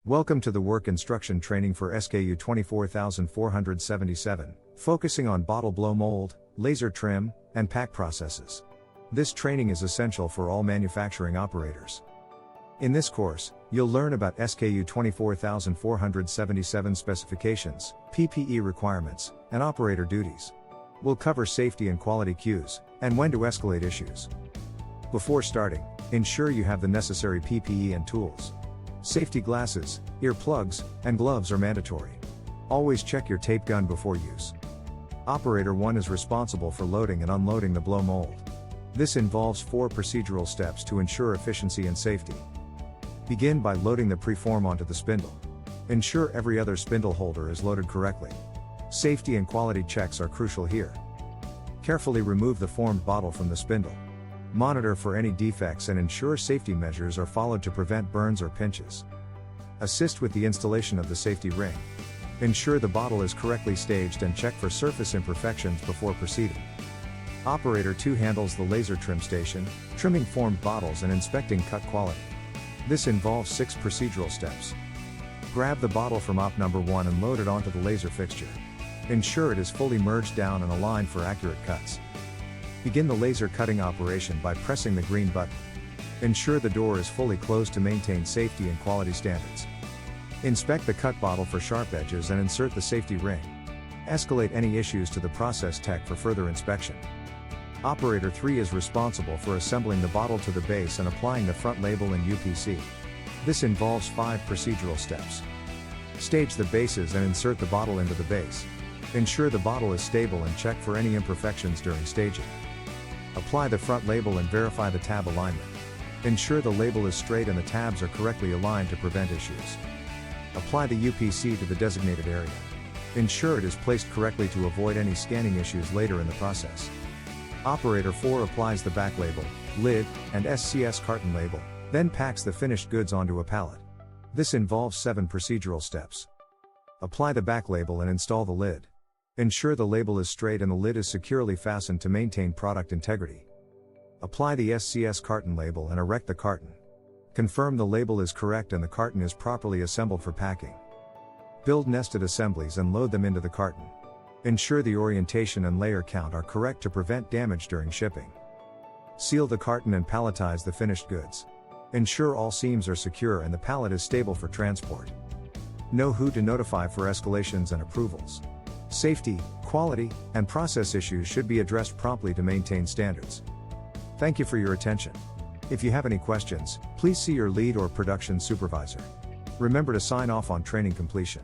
Welcome to the work instruction training for SKU 24477, focusing on bottle blow mold, laser trim, and pack processes. This training is essential for all manufacturing operators. In this course, you'll learn about SKU 24477 specifications, PPE requirements, and operator duties. We'll cover safety and quality cues, and when to escalate issues. Before starting, ensure you have the necessary PPE and tools. Safety glasses, earplugs, and gloves are mandatory. Always check your tape gun before use. Operator 1 is responsible for loading and unloading the blow mold. This involves 4 procedural steps to ensure efficiency and safety. Begin by loading the preform onto the spindle. Ensure every other spindle holder is loaded correctly. Safety and quality checks are crucial here. Carefully remove the formed bottle from the spindle. Monitor for any defects and ensure safety measures are followed to prevent burns or pinches. Assist with the installation of the safety ring. Ensure the bottle is correctly staged and check for surface imperfections before proceeding. Operator 2 handles the laser trim station, trimming formed bottles and inspecting cut quality. This involves 6 procedural steps. Grab the bottle from op number 1 and load it onto the laser fixture. Ensure it is fully merged down and aligned for accurate cuts. Begin the laser cutting operation by pressing the green button. Ensure the door is fully closed to maintain safety and quality standards. Inspect the cut bottle for sharp edges and insert the safety ring. Escalate any issues to the process tech for further inspection. Operator 3 is responsible for assembling the bottle to the base and applying the front label and UPC. This involves 5 procedural steps. Stage the bases and insert the bottle into the base. Ensure the bottle is stable and check for any imperfections during staging. Apply the front label and verify the tab alignment. Ensure the label is straight and the tabs are correctly aligned to prevent issues. Apply the UPC to the designated area. Ensure it is placed correctly to avoid any scanning issues later in the process. Operator 4 applies the back label, lid, and SCS carton label, then packs the finished goods onto a pallet. This involves 7 procedural steps. Apply the back label and install the lid. Ensure the label is straight and the lid is securely fastened to maintain product integrity. Apply the SCS carton label and erect the carton. Confirm the label is correct and the carton is properly assembled for packing. Build nested assemblies and load them into the carton. Ensure the orientation and layer count are correct to prevent damage during shipping. Seal the carton and palletize the finished goods. Ensure all seams are secure and the pallet is stable for transport. Know who to notify for escalations and approvals. Safety, quality, and process issues should be addressed promptly to maintain standards. Thank you for your attention. If you have any questions, please see your lead or production supervisor. Remember to sign off on training completion.